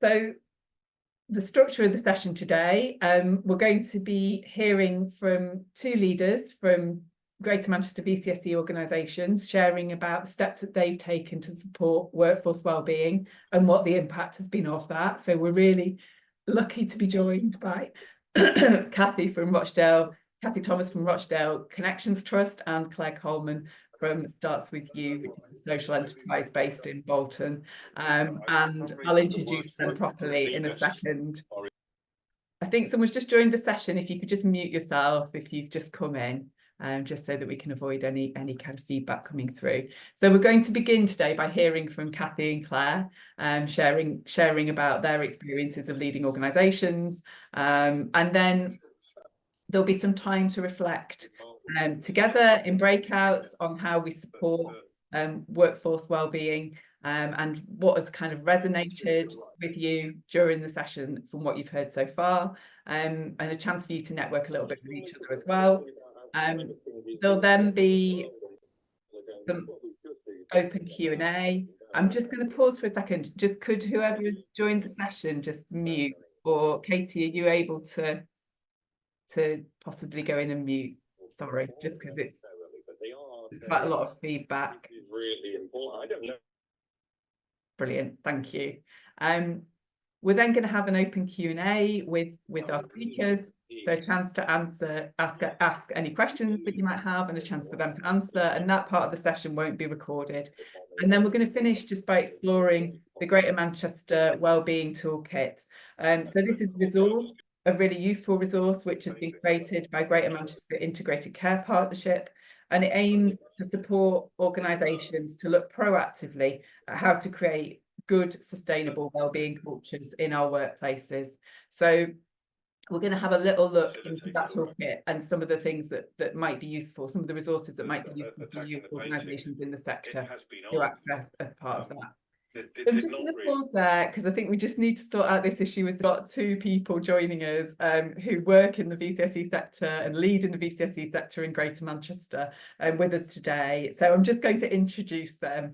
So the structure of the session today, we're going to be hearing from two leaders from Greater Manchester VCSE organisations sharing about the steps that they've taken to support workforce wellbeing and what the impact has been of that. So we're really lucky to be joined by Cathy Thomas from Rochdale Connections Trust and Claire Calman from Starts With You, which is a social enterprise based in Bolton. And I'll introduce them properly in a second. I think someone's just joined the session. If you could just mute yourself if you've just come in, just so that we can avoid any kind of feedback coming through. So we're going to begin today by hearing from Cathy and Claire, sharing about their experiences of leading organisations, and then there'll be some time to reflect together in breakouts on how we support workforce wellbeing and what has kind of resonated with you during the session from what you've heard so far, and a chance for you to network a little bit with each other as well. There'll then be some open Q&A. I'm just going to pause for a second. Just could whoever has joined the session just mute, or Katie, are you able to possibly go in and mute? Sorry, just because it's quite a lot of feedback. Really important. I don't know. Brilliant, thank you. We're then going to have an open Q&A with our speakers, so a chance to ask any questions that you might have and a chance for them to answer, and that part of the session won't be recorded. And then we're going to finish just by exploring the Greater Manchester Wellbeing Toolkit. So this is a really useful resource which has been created by Greater Manchester Integrated Care Partnership, and it aims to support organisations to look proactively at how to create good, sustainable wellbeing cultures in our workplaces. So we're going to have a little look into that toolkit and some of the things that might be useful, some of the resources that might be useful for you organisations in the sector to access as part of that. I'm just going to pause there because I think we just need to sort out this issue. We've got two people joining us who work in the VCSE sector and lead in the VCSE sector in Greater Manchester with us today. So I'm just going to introduce them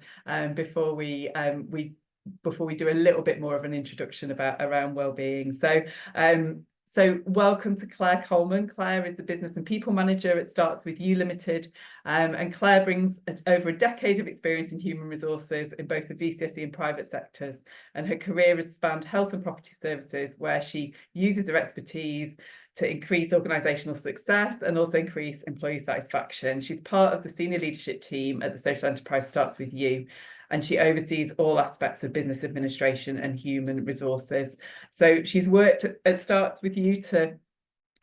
before we do a little bit more of an introduction around wellbeing. So welcome to Claire Calman. Claire is the Business and People Manager at Starts With You Limited, and Claire brings over a decade of experience in human resources in both the VCSE and private sectors, and her career has spanned health and property services, where she uses her expertise to increase organisational success and also increase employee satisfaction. She's part of the senior leadership team at the social enterprise Starts With You, and she oversees all aspects of business administration and human resources. So she's worked at Starts With You to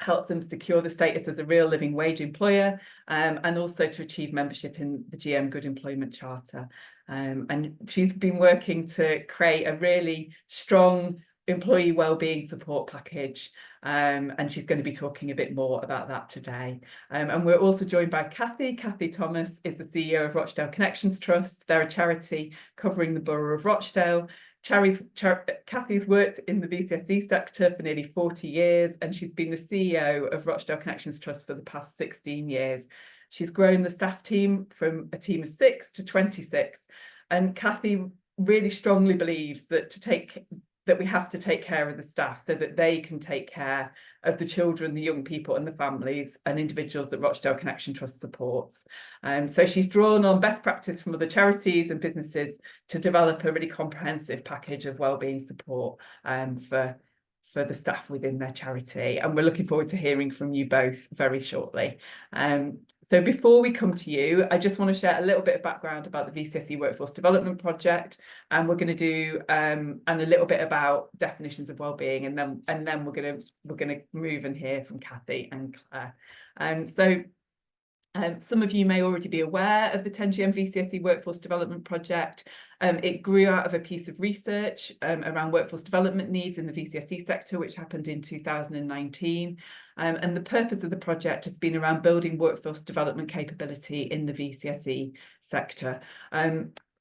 help them secure the status as a real living wage employer, and also to achieve membership in the GM Good Employment Charter. And she's been working to create a really strong employee wellbeing support package, and she's going to be talking a bit more about that today. And we're also joined by Cathy. Cathy Thomas is the CEO of Rochdale Connections Trust. They're a charity covering the borough of Rochdale. Cathy's worked in the VCSE sector for nearly 40 years, and she's been the CEO of Rochdale Connections Trust for the past 16 years. She's grown the staff team from a team of 6 to 26, and Cathy really strongly believes that we have to take care of the staff so that they can take care of the children, the young people and the families and individuals that Rochdale Connection Trust supports. So she's drawn on best practice from other charities and businesses to develop a really comprehensive package of wellbeing support for the staff within their charity. And we're looking forward to hearing from you both very shortly. So before we come to you, I just want to share a little bit of background about the VCSE Workforce Development Project, and we're going to do and a little bit about definitions of wellbeing, and then we're going to move and hear from Cathy and Claire. Some of you may already be aware of the 10GM VCSE Workforce Development Project. It grew out of a piece of research around workforce development needs in the VCSE sector, which happened in 2019. And the purpose of the project has been around building workforce development capability in the VCSE sector.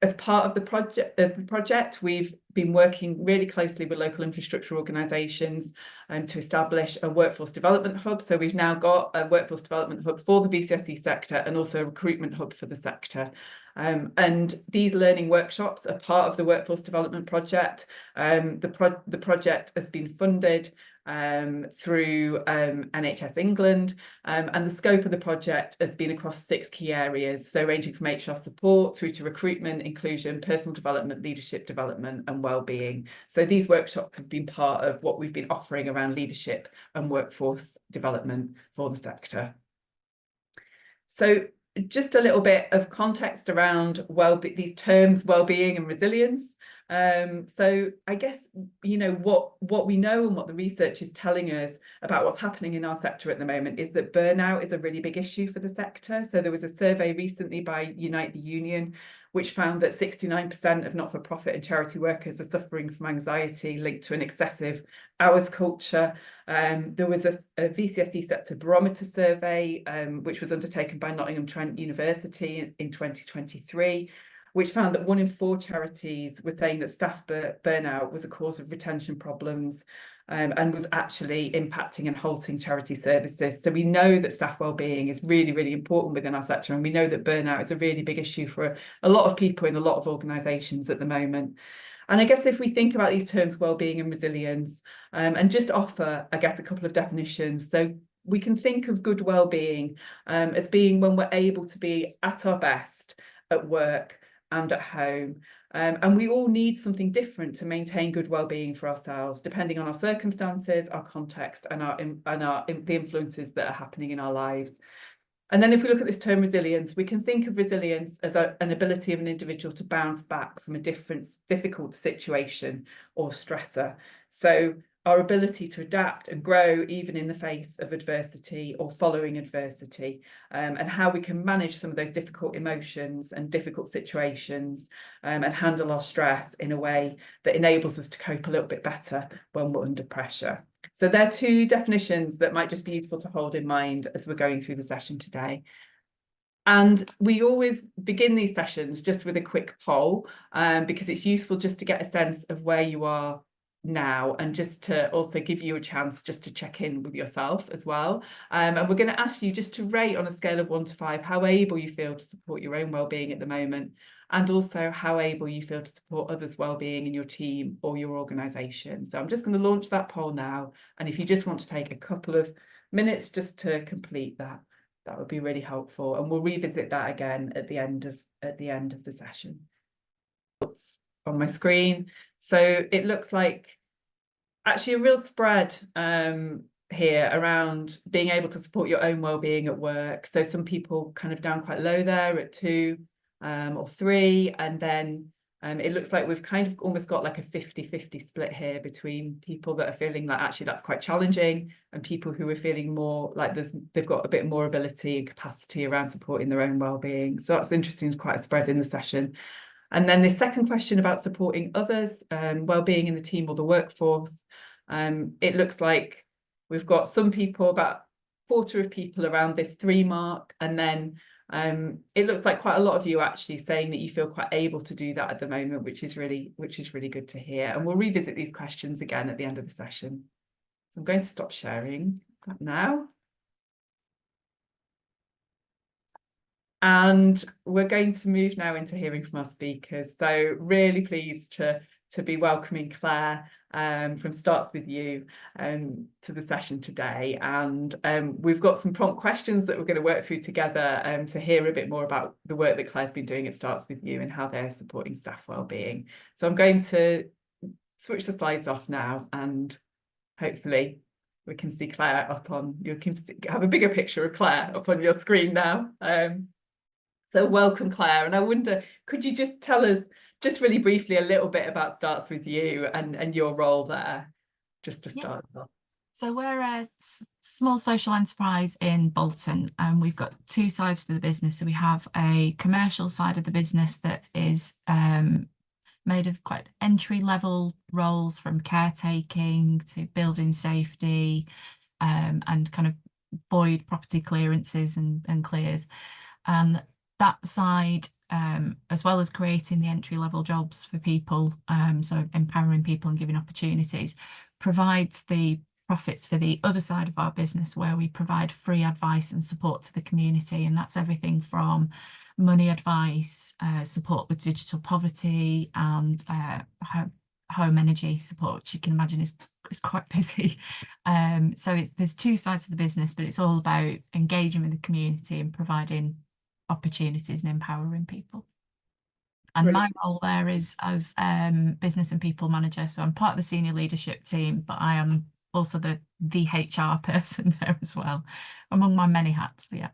As part of the project, we've been working really closely with local infrastructure organisations to establish a workforce development hub. So we've now got a workforce development hub for the VCSE sector and also a recruitment hub for the sector. And these learning workshops are part of the Workforce Development Project. The project has been funded through NHS England, and the scope of the project has been across 6 key areas, so ranging from HR support through to recruitment, inclusion, personal development, leadership development and wellbeing. So these workshops have been part of what we've been offering around leadership and workforce development for the sector. So just a little bit of context around these terms, well-being and resilience. So I guess, you know, what we know and what the research is telling us about what's happening in our sector at the moment is that burnout is a really big issue for the sector. So there was a survey recently by Unite the Union which found that 69% of not-for-profit and charity workers are suffering from anxiety linked to an excessive hours culture. There was a VCSE sector barometer survey, which was undertaken by Nottingham Trent University in 2023, which found that 1 in 4 charities were saying that staff burnout was a cause of retention problems, and was actually impacting and halting charity services. So we know that staff wellbeing is really, really important within our sector, and we know that burnout is a really big issue for a lot of people in a lot of organisations at the moment. And I guess if we think about these terms, wellbeing and resilience, and just offer, I guess, a couple of definitions. So we can think of good wellbeing as being when we're able to be at our best at work and at home. And we all need something different to maintain good well-being for ourselves, depending on our circumstances, our context, and the influences that are happening in our lives. And then if we look at this term resilience, we can think of resilience as an ability of an individual to bounce back from a difficult situation or stressor. So our ability to adapt and grow even in the face of adversity or following adversity, and how we can manage some of those difficult emotions and difficult situations, and handle our stress in a way that enables us to cope a little bit better when we're under pressure. So there are 2 definitions that might just be useful to hold in mind as we're going through the session today. And we always begin these sessions just with a quick poll, because it's useful just to get a sense of where you are now, and just to also give you a chance just to check in with yourself as well. And we're going to ask you just to rate on a scale of 1 to 5 how able you feel to support your own wellbeing at the moment, and also how able you feel to support others' wellbeing in your team or your organisation. So I'm just going to launch that poll now, and if you just want to take a couple of minutes just to complete that, that would be really helpful, and we'll revisit that again at the end of the session. On my screen. So it looks like actually a real spread here around being able to support your own well-being at work. So some people kind of down quite low there at 2 or 3, and then it looks like we've kind of almost got like a 50-50 split here between people that are feeling like actually that's quite challenging, and people who are feeling more like they've got a bit more ability and capacity around supporting their own well-being. So that's interesting, quite a spread in the session. And then the second question about supporting others, well-being in the team or the workforce, it looks like we've got some people, about a quarter of people around this 3 mark, and then it looks like quite a lot of you actually saying that you feel quite able to do that at the moment, which is really good to hear. And we'll revisit these questions again at the end of the session. So I'm going to stop sharing that now. And we're going to move now into hearing from our speakers. So really pleased to be welcoming Claire from Starts With You to the session today. And we've got some prompt questions that we're going to work through together to hear a bit more about the work that Claire's been doing at Starts With You and how they're supporting staff wellbeing. So I'm going to switch the slides off now, and hopefully we can see Claire up on, you can have a bigger picture of Claire up on your screen now. So welcome, Claire. And I wonder, could you just tell us just really briefly a little bit about Starts With You and your role there, just to start off? So we're a small social enterprise in Bolton, and we've got 2 sides to the business. So we have a commercial side of the business that is made of quite entry-level roles, from caretaking to building safety, and kind of void property clearances and clears. And that side, as well as creating the entry-level jobs for people, so empowering people and giving opportunities, provides the profits for the other side of our business, where we provide free advice and support to the community. And that's everything from money advice, support with digital poverty, and home energy support, which you can imagine is quite busy. So there's two sides of the business, but it's all about engaging with the community and providing opportunities and empowering people. And Brilliant. my role there is as business and people manager. So I'm part of the senior leadership team, but I am also the HR person there as well, among my many hats. Yeah.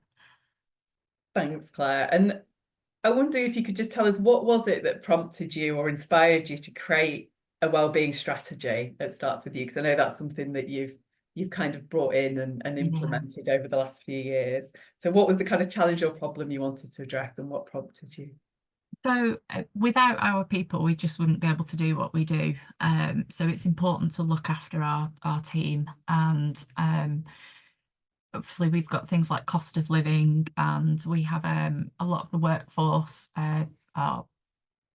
Thanks, Claire. And I wonder if you could just tell us, what was it that prompted you or inspired you to create a wellbeing strategy that starts with you? Because I know that's something that you've kind of brought in and implemented over the last few years. So what was the kind of challenge or problem you wanted to address, and what prompted you? So without our people, we just wouldn't be able to do what we do. So it's important to look after our team, and obviously we've got things like cost of living, and we have a lot of the workforce are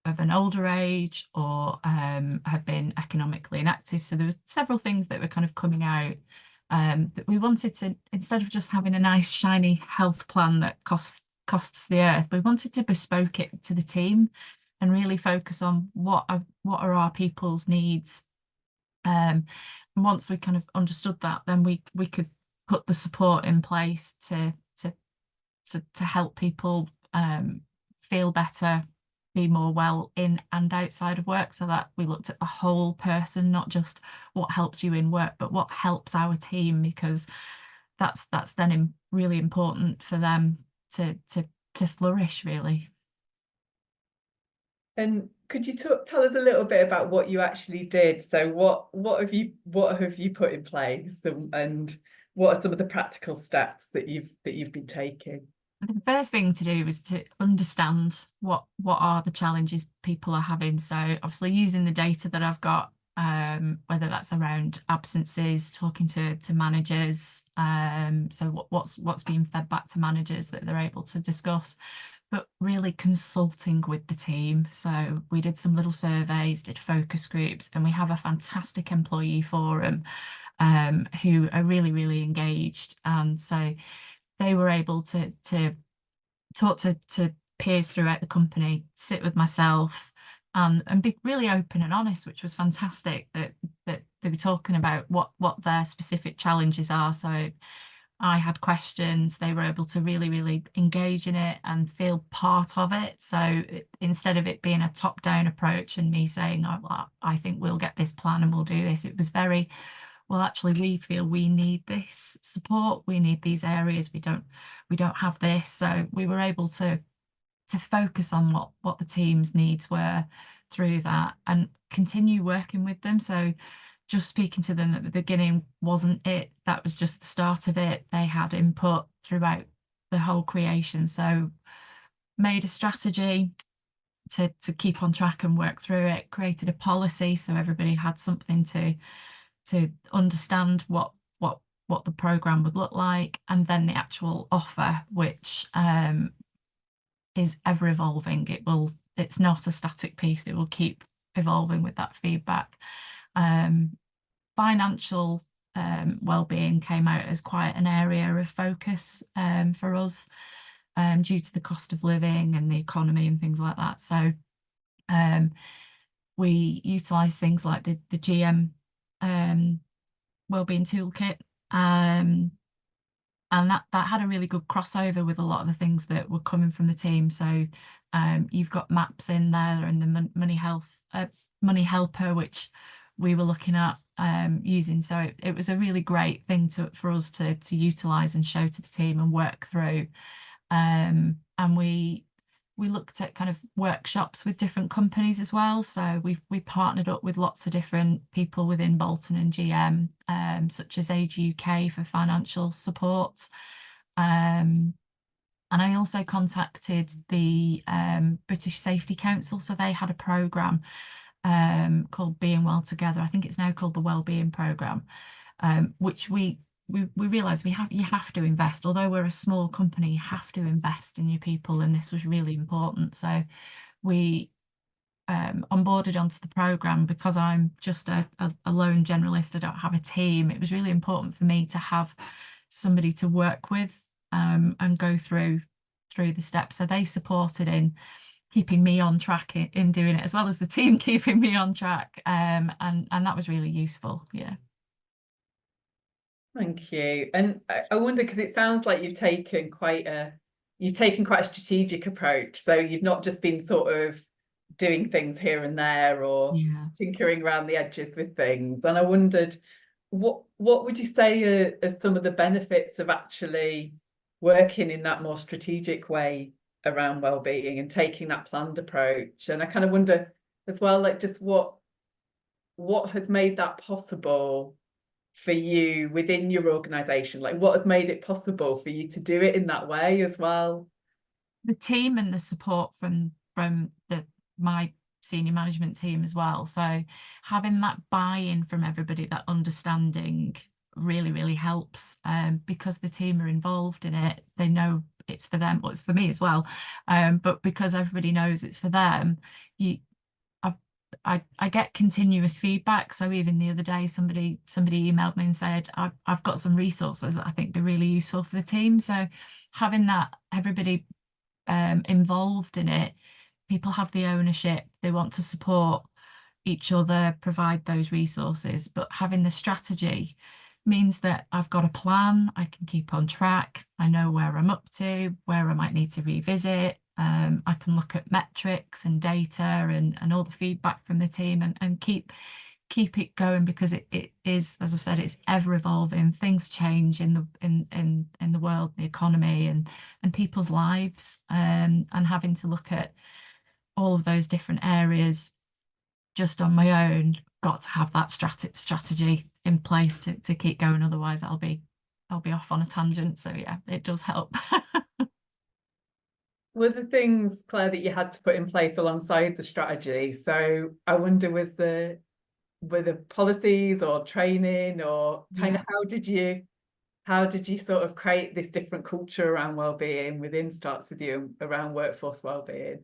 of an older age or have been economically inactive. So there were several things that were kind of coming out that we wanted to, instead of just having a nice shiny health plan that costs the earth, we wanted to bespoke it to the team and really focus on what are our people's needs. And once we kind of understood that, then we could put the support in place to help people feel better, be more well in and outside of work, so that we looked at the whole person, not just what helps you in work, but what helps our team, because that's then really important for them to flourish, really. And could you tell us a little bit about what you actually did? So what have you put in place, and what are some of the practical steps that you've been taking? The first thing to do was to understand what are the challenges people are having. So obviously using the data that I've got, whether that's around absences, talking to managers, so what's being fed back to managers that they're able to discuss, but really consulting with the team. So we did some little surveys, did focus groups, and we have a fantastic employee forum who are really engaged. And so they were able to talk to peers throughout the company, sit with myself, and be really open and honest, which was fantastic, that they were talking about what their specific challenges are. So I had questions, they were able to really engage in it and feel part of it. So instead of it being a top-down approach and me saying, oh, well, I think we'll get this plan and we'll do this, it was very, well, actually, we feel we need this support, we need these areas, we don't have this. So we were able to focus on what the team's needs were through that and continue working with them. So just speaking to them at the beginning wasn't it, that was just the start of it. They had input throughout the whole creation. So made a strategy to keep on track and work through it, created a policy so everybody had something to understand what the programme would look like, and then the actual offer, which is ever evolving. It's not a static piece, it will keep evolving with that feedback. Financial wellbeing came out as quite an area of focus for us due to the cost of living and the economy and things like that. So we utilised things like the GM Wellbeing Toolkit, and that had a really good crossover with a lot of the things that were coming from the team. So you've got maps in there, and the money helper, which we were looking at using. So it was a really great thing for us to utilise and show to the team and work through. And we looked at kind of workshops with different companies as well. So we partnered up with lots of different people within Bolton and GM, such as Age UK for financial support. And I also contacted the British Safety Council. So they had a programme called Being Well Together. I think it's now called the Wellbeing Programme, which we realised you have to invest. Although we're a small company, you have to invest in your people, and this was really important. So we onboarded onto the programme. Because I'm just a lone generalist, I don't have a team, it was really important for me to have somebody to work with and go through through the steps. So they supported in keeping me on track in doing it, as well as the team keeping me on track. And that was really useful. Yeah. Thank you. And I wonder, because it sounds like you've taken quite a strategic approach. So you've not just been sort of doing things here and there or tinkering around the edges with things. And I wondered, what would you say are some of the benefits of actually working in that more strategic way around wellbeing and taking that planned approach? And I kind of wonder as well, like, just what has made that possible for you within your organisation? Like, what has made it possible for you to do it in that way as well? The team and the support from my senior management team as well. So having that buy-in from everybody, that understanding really helps, because the team are involved in it. They know it's for them, well, it's for me as well, but because everybody knows it's for them, I get continuous feedback. So even the other day, somebody emailed me and said, I've got some resources that I think be really useful for the team. So having that, everybody involved in it, people have the ownership, they want to support each other, provide those resources, but having the strategy means that I've got a plan, I can keep on track, I know where I'm up to, where I might need to revisit. I can look at metrics and data and all the feedback from the team and keep it going, because it is, as I've said, it's ever evolving. Things change in the world, the economy and people's lives, and having to look at all of those different areas just on my own, got to have that strategy in place to keep going. Otherwise I'll be off on a tangent. So yeah, it does help. Were the things, Claire, that you had to put in place alongside the strategy? So I wonder, were the policies or training, or kind of how did you sort of create this different culture around wellbeing within Starts With You, around workforce wellbeing?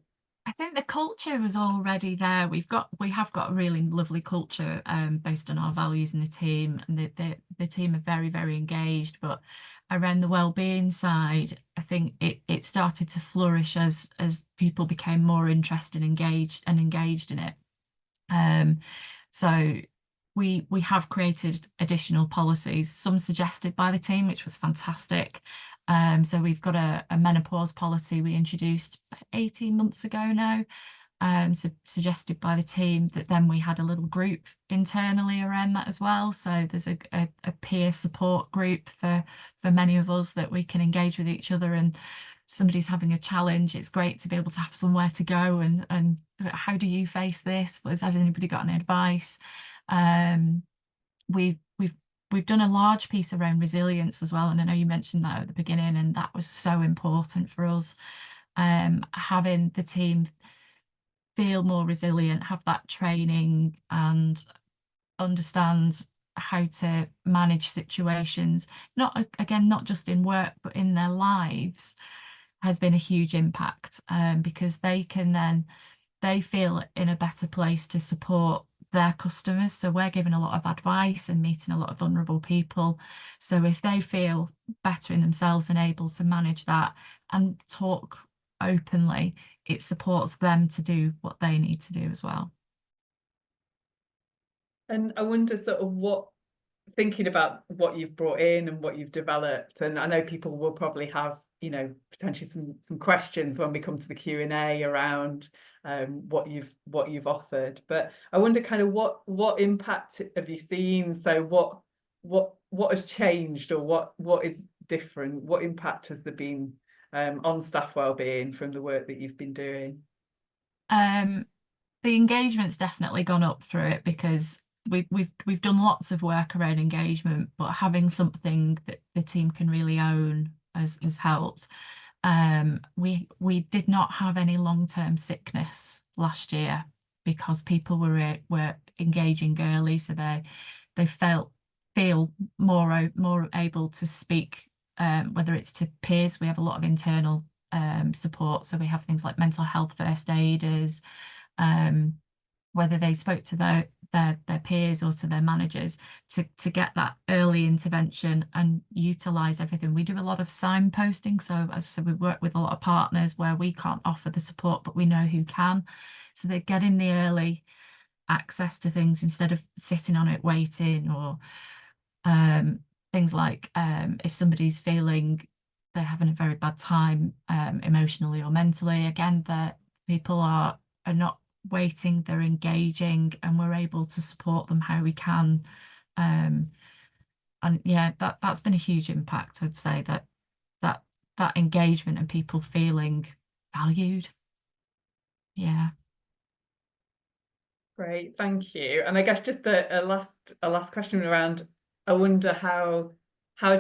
I think the culture was already there. We have got a really lovely culture, based on our values in the team, and the team are very engaged. But around the wellbeing side, I think it started to flourish as people became more interested, engaged in it. So we have created additional policies, some suggested by the team, which was fantastic. So we've got a menopause policy we introduced 18 months ago now, so suggested by the team, that then we had a little group internally around that as well. So there's a peer support group for many of us that we can engage with each other, and somebody's having a challenge, it's great to be able to have somewhere to go and how do you face this? Has anybody got any advice? We've done a large piece around resilience as well, and I know you mentioned that at the beginning, and that was so important for us. Having the team feel more resilient, have that training, and understand how to manage situations, not just in work but in their lives, has been a huge impact, because they feel in a better place to support their customers. So we're giving a lot of advice and meeting a lot of vulnerable people. So if they feel better in themselves and able to manage that and talk openly, it supports them to do what they need to do as well. And I wonder, sort of, thinking about what you've brought in and what you've developed, and I know people will probably have, potentially some questions when we come to the Q&A around what you've offered, but I wonder kind of what impact have you seen? So what has changed, or what is different? What impact has there been on staff wellbeing from the work that you've been doing? The engagement's definitely gone up through it, because we've done lots of work around engagement, but having something that the team can really own has helped. We did not have any long-term sickness last year because people were engaging early, so they feel more able to speak, whether it's to peers. We have a lot of internal support, so we have things like mental health first aiders, whether they spoke to their peers or to their managers to get that early intervention and utilize everything. We do a lot of signposting. So as I said, we work with a lot of partners where we can't offer the support, but we know who can. So they're getting the early access to things instead of sitting on it waiting, or things like if somebody's feeling they're having a very bad time emotionally or mentally, again, that people are not waiting, they're engaging, and we're able to support them how we can. And yeah, that's been a huge impact. I'd say that engagement and people feeling valued. Yeah. Great, thank you. And I guess just a last question around, I wonder how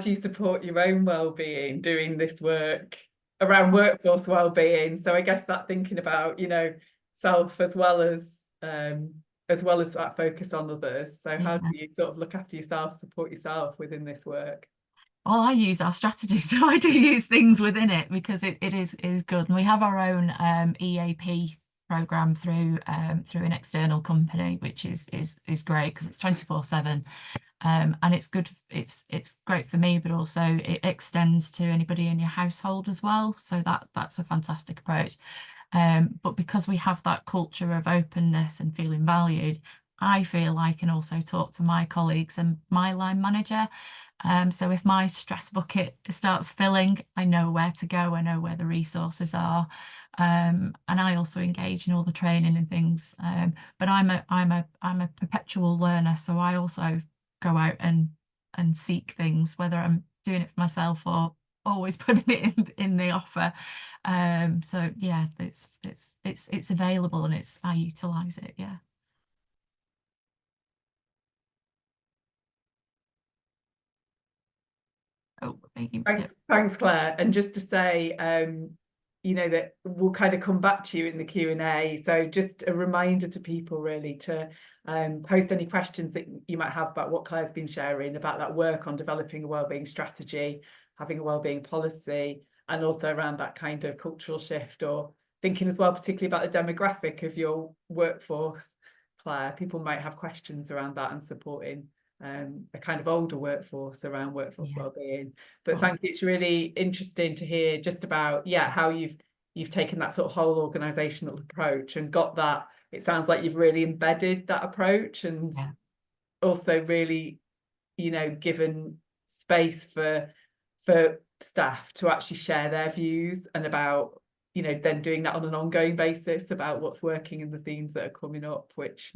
do you support your own well-being doing this work around workforce well-being? So I guess that thinking about, you know, self as well as that focus on others. So how do you sort of look after yourself, support yourself within this work? Well, I use our strategy, so I do use things within it because it is good. And we have our own EAP program through an external company, which is great because it's 24/7. And it's good, it's great for me, but also it extends to anybody in your household as well. So that's a fantastic approach. But because we have that culture of openness and feeling valued, I feel I can also talk to my colleagues and my line manager. So if my stress bucket starts filling, I know where to go, I know where the resources are. And I also engage in all the training and things. But I'm a perpetual learner, so I also go out and seek things, whether I'm doing it for myself or always putting it in the offer. So yeah, it's available and I utilize it. Yeah. Oh, thank you. Thanks, Claire. And just to say, you know, that we'll kind of come back to you in the Q&A. So just a reminder to people really to post any questions that you might have about what Claire's been sharing about that work on developing a wellbeing strategy, having a wellbeing policy, and also around that kind of cultural shift, or thinking as well, particularly about the demographic of your workforce, Claire. People might have questions around that and supporting a kind of older workforce around workforce wellbeing. But thanks, it's really interesting to hear just about how you've taken that sort of whole organisational approach and got that. It sounds like you've really embedded that approach and also really, you know, given space for staff to actually share their views, and about, you know, then doing that on an ongoing basis about what's working and the themes that are coming up, which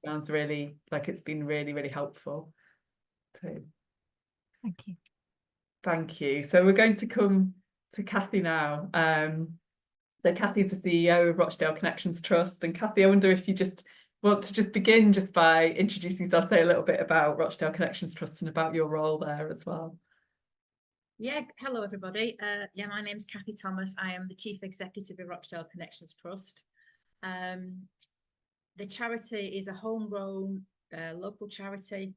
sounds really like it's been really, really helpful too. Thank you. Thank you. So we're going to come to Kathy now. So Kathy's the CEO of Rochdale Connections Trust. And Kathy, I wonder if you just want to begin by introducing yourself, say a little bit about Rochdale Connections Trust and about your role there as well. Yeah, hello everybody. My name's Kathy Thomas. I am the Chief Executive of Rochdale Connections Trust. The charity is a homegrown local charity.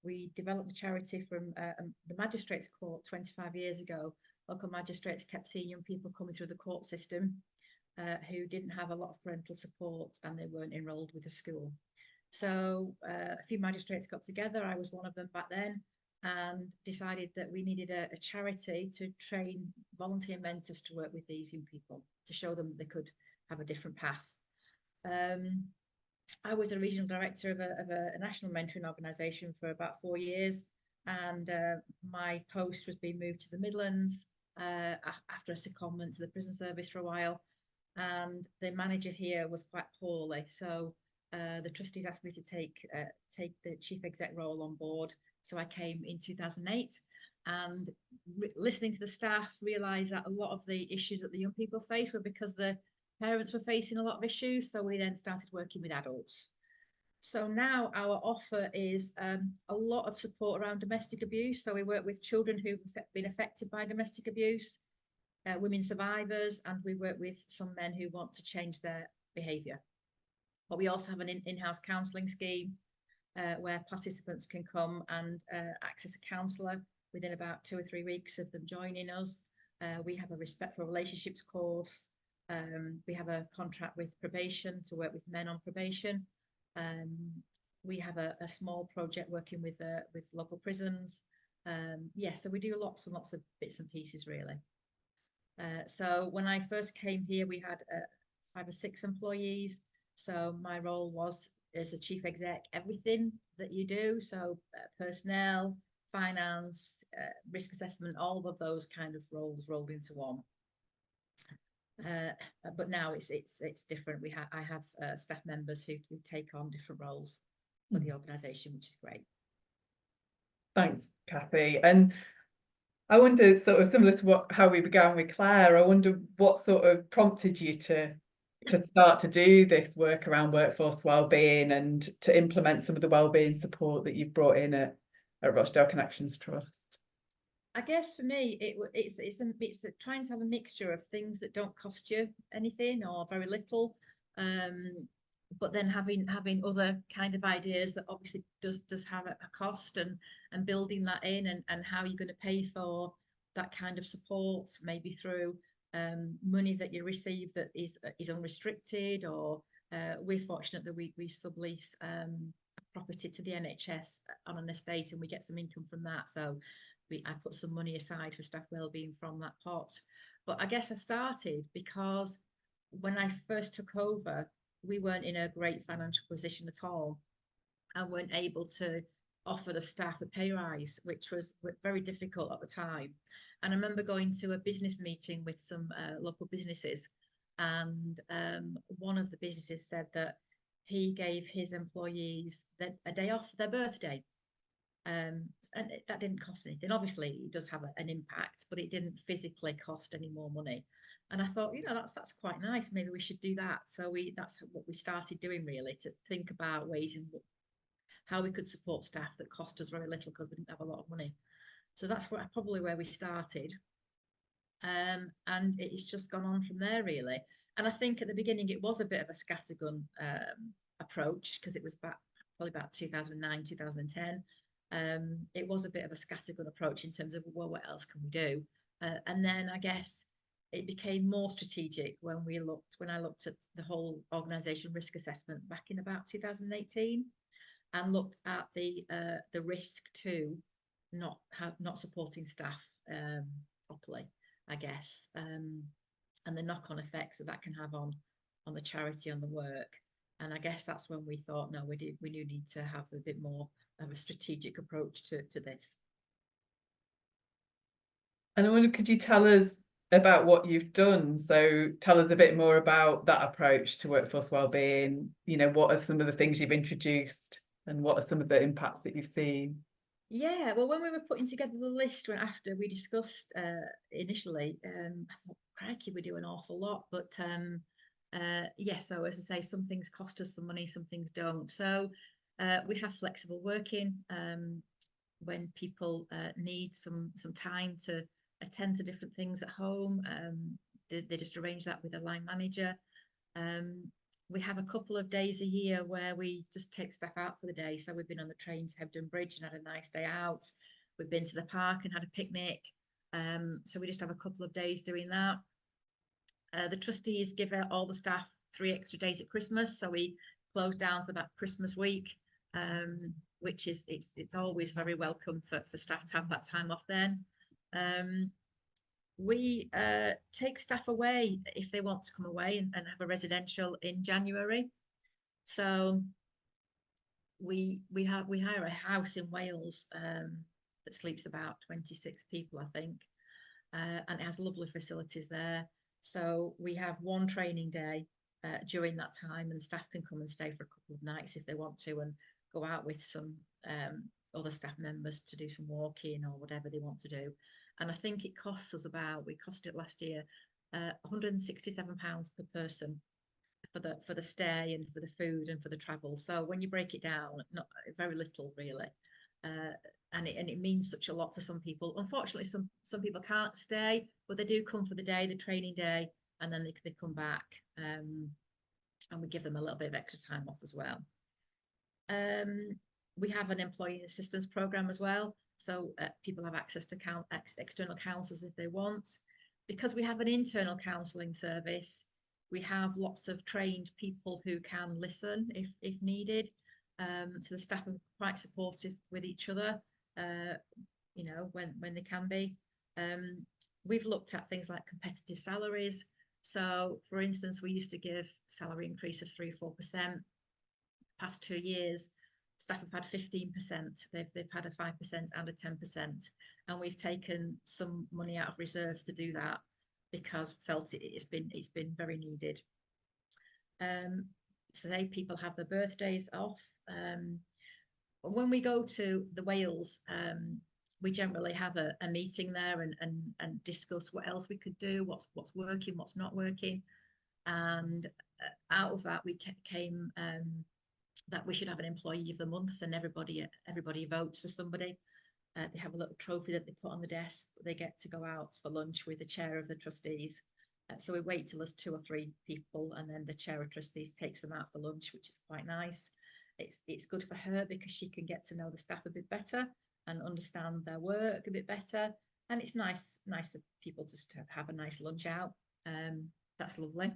We developed the charity from the Magistrates Court 25 years ago. Local magistrates kept seeing young people coming through the court system who didn't have a lot of parental support and they weren't enrolled with the school. So a few magistrates got together, I was one of them back then, and decided that we needed a charity to train volunteer mentors to work with these young people, to show them they could have a different path. I was a regional director of a national mentoring organisation for about 4 years, and my post was being moved to the Midlands after a secondment to the prison service for a while, and the manager here was quite poorly, so the trustees asked me to take the chief exec role on board. So I came in 2008, and listening to the staff, realised that a lot of the issues that the young people face were because the parents were facing a lot of issues. So we then started working with adults. So now our offer is a lot of support around domestic abuse. So we work with children who've been affected by domestic abuse, women survivors, and we work with some men who want to change their behaviour. But we also have an in-house counselling scheme where participants can come and access a counsellor within about 2 or 3 weeks of them joining us. We have a respectful relationships course. We have a contract with probation to work with men on probation. We have a small project working with local prisons. Yeah, so we do lots and lots of bits and pieces really. So when I first came here, we had 5 or 6 employees. So my role was as a chief exec, everything that you do. So personnel, finance, risk assessment, all of those kind of roles rolled into one. But now it's different. I have staff members who take on different roles for the organisation, which is great. Thanks, Kathy. And I wonder, sort of similar to how we began with Claire, I wonder what sort of prompted you to start to do this work around workforce wellbeing and to implement some of the wellbeing support that you've brought in at Rochdale Connections Trust. I guess for me, it's trying to have a mixture of things that don't cost you anything or very little, but then having other kind of ideas that obviously does have a cost, and building that in, and how you're going to pay for that kind of support, maybe through money that you receive that is unrestricted, or we're fortunate that we sublease a property to the NHS on an estate, and we get some income from that. So I put some money aside for staff wellbeing from that pot. But I guess I started because when I first took over, we weren't in a great financial position at all, and weren't able to offer the staff a pay rise, which was very difficult at the time. And I remember going to a business meeting with some local businesses, and one of the businesses said that he gave his employees a day off for their birthday. And that didn't cost anything. Obviously, it does have an impact, but it didn't physically cost any more money. And I thought, that's quite nice. Maybe we should do that. So that's what we started doing, really, to think about ways in how we could support staff that cost us very little because we didn't have a lot of money. So that's probably where we started. And it's just gone on from there, really. And I think at the beginning it was a bit of a scattergun approach, because it was probably about 2009, 2010. It was a bit of a scattergun approach in terms of, well, what else can we do? And then I guess it became more strategic when I looked at the whole organisation risk assessment back in about 2018, and looked at the risk to not supporting staff properly, I guess, and the knock-on effects that can have on the charity, on the work. And I guess that's when we thought, no, we do need to have a bit more of a strategic approach to this. And I wonder, could you tell us about what you've done? So tell us a bit more about that approach to workforce wellbeing. What are some of the things you've introduced, and what are some of the impacts that you've seen? Yeah, well, when we were putting together the list, after we discussed initially, I thought, crikey, we do an awful lot. But yeah, so as I say, some things cost us some money, some things don't. So we have flexible working when people need some time to attend to different things at home. They just arrange that with a line manager. We have a couple of days a year where we just take staff out for the day. So we've been on the train to Hebden Bridge and had a nice day out. We've been to the park and had a picnic. So we just have a couple of days doing that. The trustees give out all the staff 3 extra days at Christmas. So we close down for that Christmas week, which is it's always very welcome for staff to have that time off then. We take staff away if they want to come away and have a residential in January. So we hire a house in Wales that sleeps about 26 people, I think, and it has lovely facilities there. So we have one training day during that time, and staff can come and stay for a couple of nights if they want to, and go out with some other staff members to do some walking or whatever they want to do. And I think it costs us we cost it last year £167 per person for the stay and for the food and for the travel. So when you break it down, not very little really, and it means such a lot to some people. Unfortunately, some people can't stay, but they do come for the day, the training day, and then they come back, and we give them a little bit of extra time off as well. We have an employee assistance program as well. So people have access to external counsellors if they want. Because we have an internal counselling service, We have lots of trained people who can listen if needed. So the staff are quite supportive with each other, you know, when they can be. We've looked at things like competitive salaries. So, for instance, we used to give salary increase of 3-4%. Past 2 years, staff have had 15%. They've had a 5% and a 10%, and we've taken some money out of reserves to do that because felt it's been very needed. So people have their birthdays off. When we go to the Wales, we generally have a meeting there and discuss what else we could do, what's working, what's not working, and out of that we came that we should have an employee of the month, and everybody votes for somebody. They have a little trophy that they put on the desk. They get to go out for lunch with the chair of the trustees. So we wait till there's 2 or 3 people, and then the chair of trustees takes them out for lunch, which is quite nice. It's good for her because she can get to know the staff a bit better and understand their work a bit better. And it's nice for people just to have a nice lunch out. That's lovely.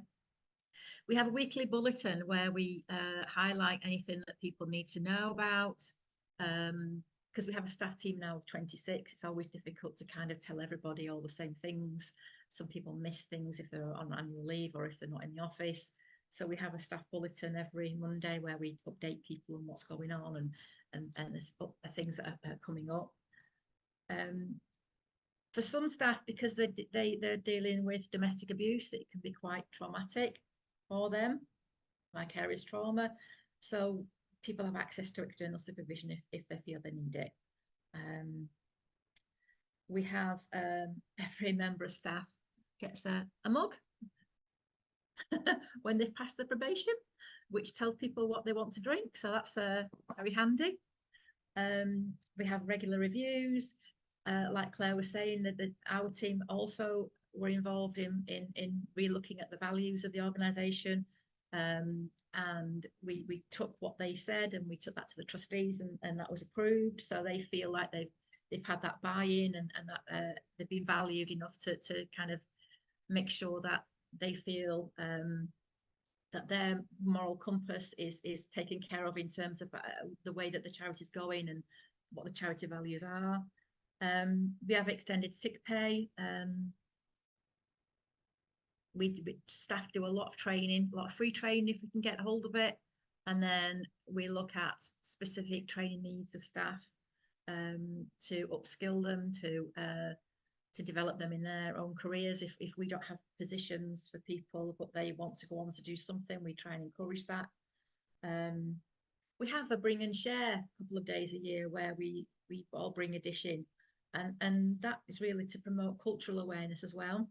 We have a weekly bulletin where we highlight anything that people need to know about. Because we have a staff team now of 26, it's always difficult to kind of tell everybody all the same things. Some people miss things if they're on annual leave or if they're not in the office. So we have a staff bulletin every Monday where we update people on what's going on and the things that are coming up. For some staff, because they're dealing with domestic abuse, it can be quite traumatic for them, vicarious trauma. So people have access to external supervision if they feel they need it. We have every member of staff gets a mug when they've passed the probation, which tells people what they want to drink. So that's very handy. We have regular reviews. Like Claire was saying, that our team also were involved in re-looking at the values of the organisation. And we took what they said and we took that to the trustees, and that was approved. So they feel like they've had that buy-in and that they've been valued enough to kind of make sure that they feel that their moral compass is taken care of in terms of the way that the charity is going and what the charity values are. We have extended sick pay. Staff do a lot of training, a lot of free training if we can get hold of it, and then we look at specific training needs of staff to upskill them, to develop them in their own careers. If we don't have positions for people but they want to go on to do something, we try and encourage that. We have a bring and share a couple of days a year where we all bring a dish in, and that is really to promote cultural awareness as well.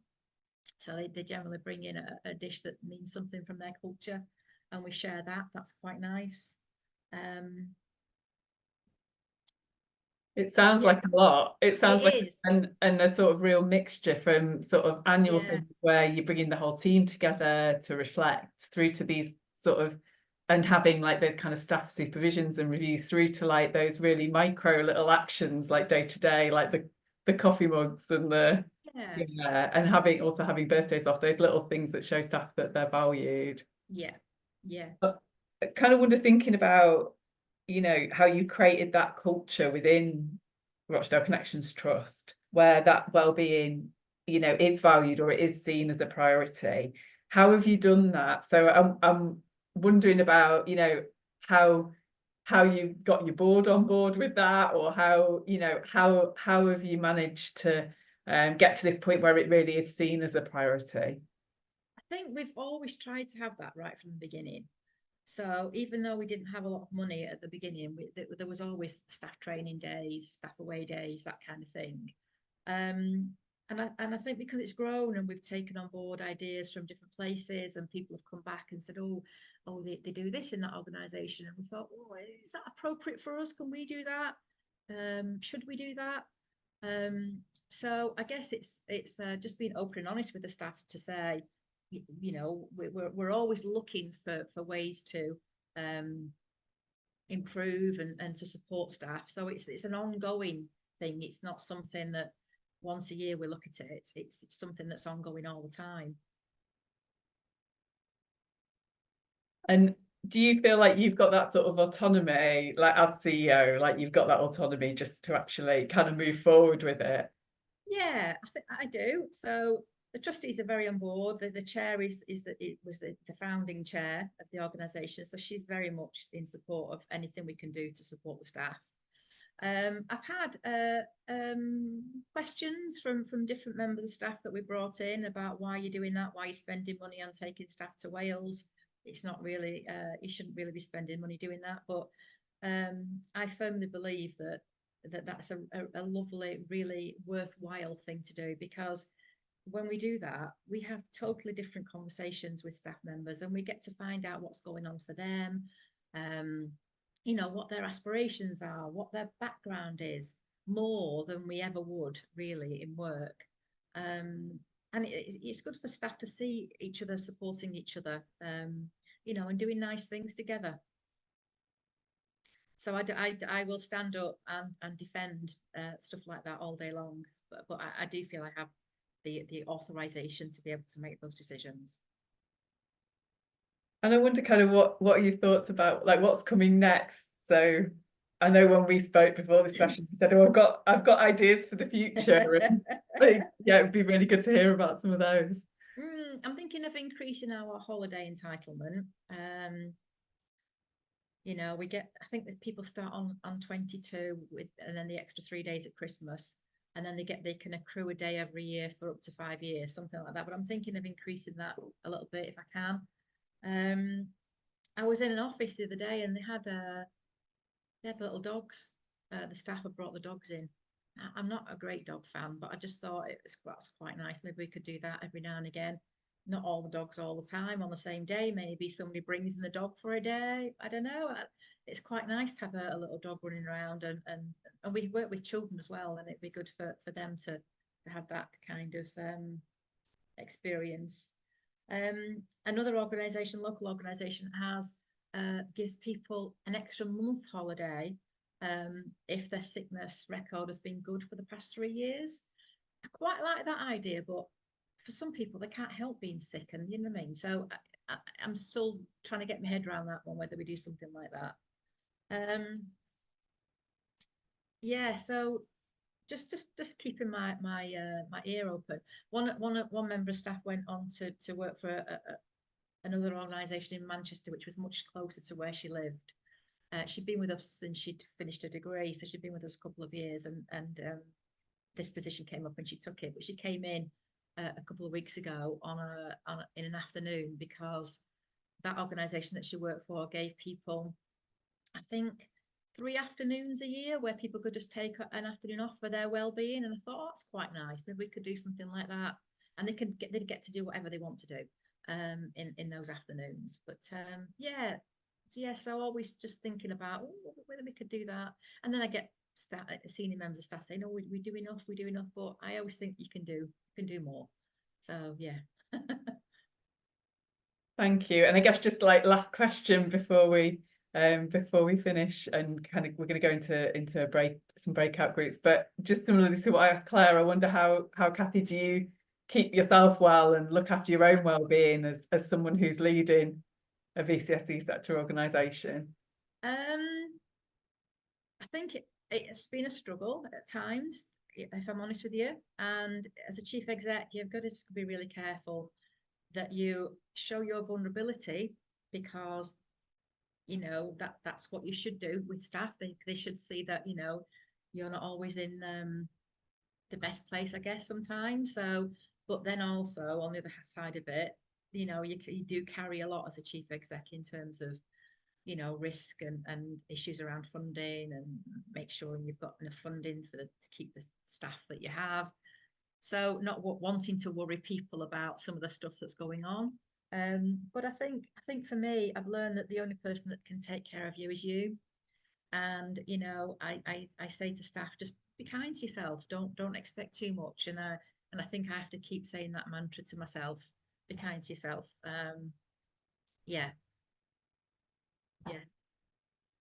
So they generally bring in a dish that means something from their culture, and we share that. That's quite nice. It sounds like a lot. It sounds like and a sort of real mixture from sort of annual things where you're bringing the whole team together to reflect, through to these sort of, and having like those kind of staff supervisions and reviews, through to like those really micro little actions like day to day, like the coffee mugs and the and having birthdays off, those little things that show staff that they're valued. But I kind of wonder, thinking about, you know, how you created that culture within Rochdale Connections Trust where that well-being, you know, is valued or it is seen as a priority. How have you done that? So I'm wondering about, you know, how you got your board on board with that, or how, you know, how have you managed to get to this point where it really is seen as a priority? I think we've always tried to have that right from the beginning. So even though we didn't have a lot of money at the beginning, there was always staff training days, staff away days, that kind of thing. And I think because it's grown and we've taken on board ideas from different places, and people have come back and said, oh, they do this in that organisation, and we thought, oh, is that appropriate for us? Can we do that? Should we do that? So I guess it's just being open and honest with the staff to say, you know, we're always looking for ways to improve and to support staff. So it's an ongoing thing. It's not something that once a year we look at it. It's something that's ongoing all the time. And do you feel like you've got that sort of autonomy, like as CEO, like you've got that autonomy just to actually kind of move forward with it? Yeah, I think I do. So the trustees are very on board. The chair is the founding chair of the organisation, so she's very much in support of anything we can do to support the staff. I've had questions from different members of staff that we brought in about why you're doing that, why you're spending money on taking staff to Wales. It's not really, you shouldn't really be spending money doing that. But I firmly believe that's a lovely, really worthwhile thing to do, because when we do that, we have totally different conversations with staff members, and we get to find out what's going on for them. You know, what their aspirations are, what their background is, more than we ever would really in work. And it's good for staff to see each other supporting each other, you know, and doing nice things together. So I will stand up and defend stuff like that all day long. But I do feel I have the authorization to be able to make those decisions. And I wonder kind of what are your thoughts about like what's coming next? So I know when we spoke before this session, you said, "Oh, I've got ideas for the future." And like, yeah, it'd be really good to hear about some of those. I'm thinking of increasing our holiday entitlement. You know, we get, I think that people start on 22 with, and then the extra 3 days at Christmas, and then they can accrue a day every year for up to 5 years, something like that. But I'm thinking of increasing that a little bit if I can. I was in an office the other day, and they had little dogs. The staff had brought the dogs in. I'm not a great dog fan, but I just thought that's quite nice. Maybe we could do that every now and again. Not all the dogs all the time on the same day. Maybe somebody brings in the dog for a day. I don't know. It's quite nice to have a little dog running around, and we work with children as well, and it'd be good for them to have that kind of experience. Another organisation, local organisation, gives people an extra month holiday if their sickness record has been good for the past 3 years. I quite like that idea, but for some people they can't help being sick, and you know what I mean. So I'm still trying to get my head around that one, whether we do something like that. Yeah, so just keeping my ear open. One member of staff went on to work for another organisation in Manchester, which was much closer to where she lived. She'd been with us since she'd finished her degree, so she'd been with us a couple of years, and this position came up and she took it. But she came in a couple of weeks ago in an afternoon, because that organisation that she worked for gave people, I think, 3 afternoons a year where people could just take an afternoon off for their well-being. And I thought, oh, that's quite nice. Maybe we could do something like that, and they'd get to do whatever they want to do in those afternoons. But so always just thinking about whether we could do that. And then I get senior members of staff saying, "Oh, we do enough, we do enough." But I always think you can do more. So yeah. Thank you. And I guess just like last question before we finish, and kind of we're going to go into some breakout groups, but just similarly to what I asked Claire, I wonder how Kathy, do you keep yourself well and look after your own well-being as someone who's leading a VCSE sector organisation? I think it's been a struggle at times, if I'm honest with you. And as a chief exec, you've got to be really careful that you show your vulnerability, because you know that's what you should do with staff. They should see that, you know, you're not always in the best place, I guess, sometimes. So, but then also on the other side of it, you know, you do carry a lot as a chief exec in terms of, you know, risk and issues around funding, and make sure you've got enough funding to keep the staff that you have. So not wanting to worry people about some of the stuff that's going on. But I think for me, I've learned that the only person that can take care of you is you. And you know, I say to staff, just be kind to yourself. Don't expect too much. And I think I have to keep saying that mantra to myself. Be kind to yourself. Yeah.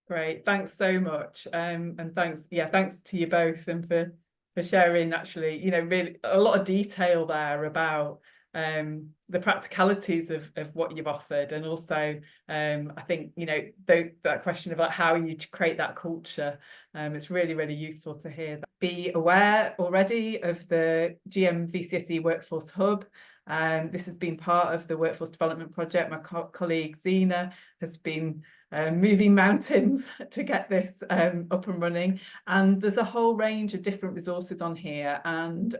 Great, thanks so much. And thanks to you both, and for sharing, actually, you know, really a lot of detail there about the practicalities of what you've offered, and also I think, you know, that question about how you create that culture, it's really, really useful to hear that. Be aware already of the GM VCSE Workforce Hub. This has been part of the Workforce Development Project. My colleague Zena has been moving mountains to get this up and running, and there's a whole range of different resources on here, and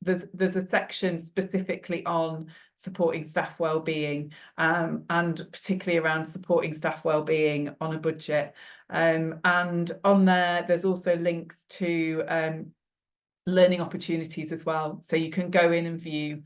there's a section specifically on supporting staff wellbeing, and particularly around supporting staff wellbeing on a budget, and on there's also links to learning opportunities as well, so you can go in and view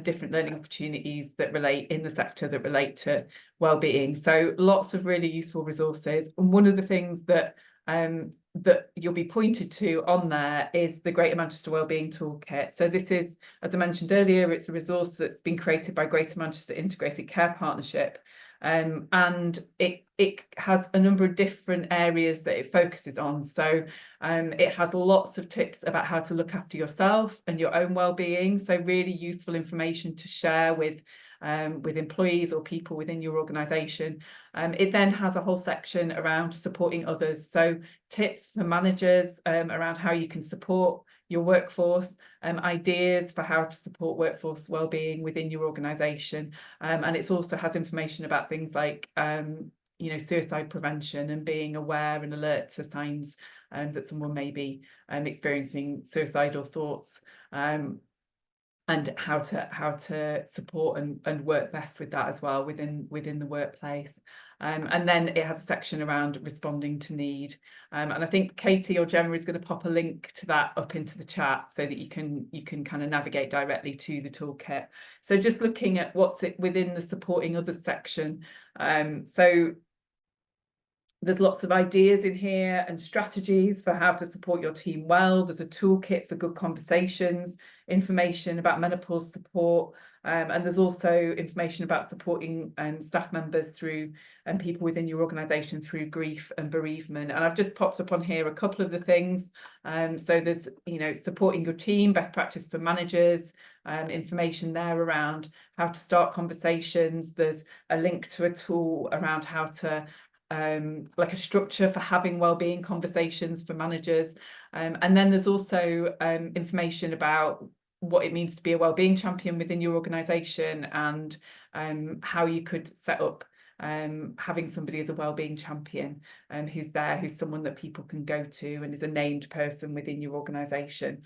different learning opportunities that relate in the sector that relate to wellbeing. So lots of really useful resources, and one of the things that that you'll be pointed to on there is the Greater Manchester Wellbeing Toolkit. So this is, as I mentioned earlier, it's a resource that's been created by Greater Manchester Integrated Care Partnership, and it has a number of different areas that it focuses on. So it has lots of tips about how to look after yourself and your own well-being, so really useful information to share with employees or people within your organisation. It then has a whole section around supporting others, so tips for managers around how you can support your workforce, ideas for how to support workforce wellbeing within your organisation, and it also has information about things like you know, suicide prevention and being aware and alert to signs that someone may be experiencing suicidal thoughts, and how to support and work best with that as well within the workplace. And then it has a section around responding to need, and I think Katie or Gemma is going to pop a link to that up into the chat so that you can kind of navigate directly to the toolkit. So just looking at what's it within the supporting others section, so there's lots of ideas in here and strategies for how to support your team well. There's a toolkit for good conversations, information about menopause support, and there's also information about supporting staff members through and people within your organisation through grief and bereavement. And I've just popped up on here a couple of the things. So there's, you know, supporting your team, best practice for managers, information there around how to start conversations. There's a link to a tool around how to like a structure for having wellbeing conversations for managers, and then there's also information about what it means to be a wellbeing champion within your organisation, and how you could set up having somebody as a wellbeing champion, and who's someone that people can go to and is a named person within your organisation.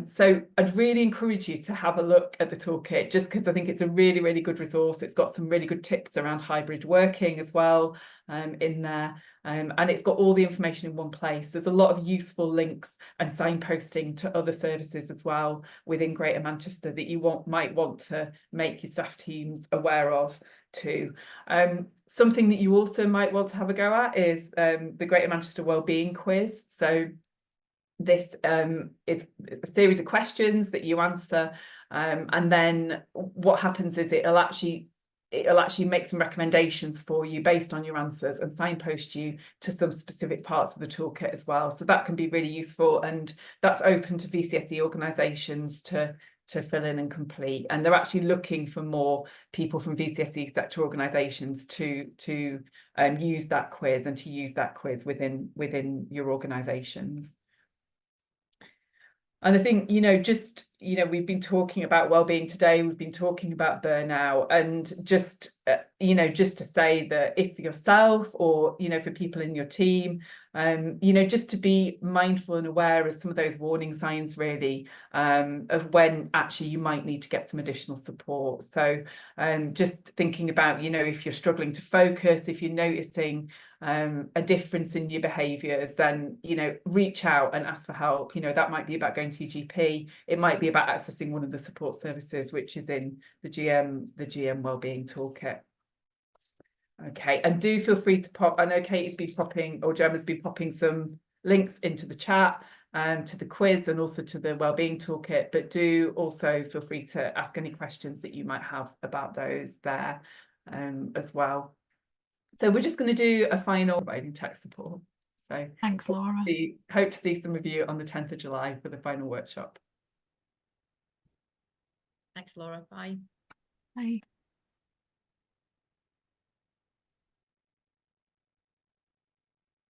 So I'd really encourage you to have a look at the toolkit, just because I think it's a really, really good resource. It's got some really good tips around hybrid working as well in there, and it's got all the information in one place. There's a lot of useful links and signposting to other services as well within Greater Manchester that you might want to make your staff teams aware of too. Something that you also might want to have a go at is the Greater Manchester Wellbeing Quiz. So this is a series of questions that you answer, and then what happens is it'll actually make some recommendations for you based on your answers and signpost you to some specific parts of the toolkit as well. So that can be really useful, and that's open to VCSE organisations to fill in and complete. And they're actually looking for more people from VCSE sector organisations to use that quiz and to use that quiz within your organisations. And I think, you know, just, you know, we've been talking about wellbeing today, we've been talking about burnout, and just, you know, just to say that if for yourself or, you know, for people in your team, you know, just to be mindful and aware of some of those warning signs really, of when actually you might need to get some additional support. So just thinking about, you know, if you're struggling to focus, if you're noticing a difference in your behaviours, then, you know, reach out and ask for help. You know, that might be about going to your GP, it might be about accessing one of the support services which is in the GM Wellbeing Toolkit. Okay, and do feel free to pop, I know Katie's been popping, or Gemma's been popping some links into the chat to the quiz and also to the Wellbeing Toolkit, but do also feel free to ask any questions that you might have about those there as well. So we're just going to do a final providing tech support. So thanks, Laura. Hope to see some of you on the 10th of July for the final workshop. Thanks, Laura. Bye. Bye.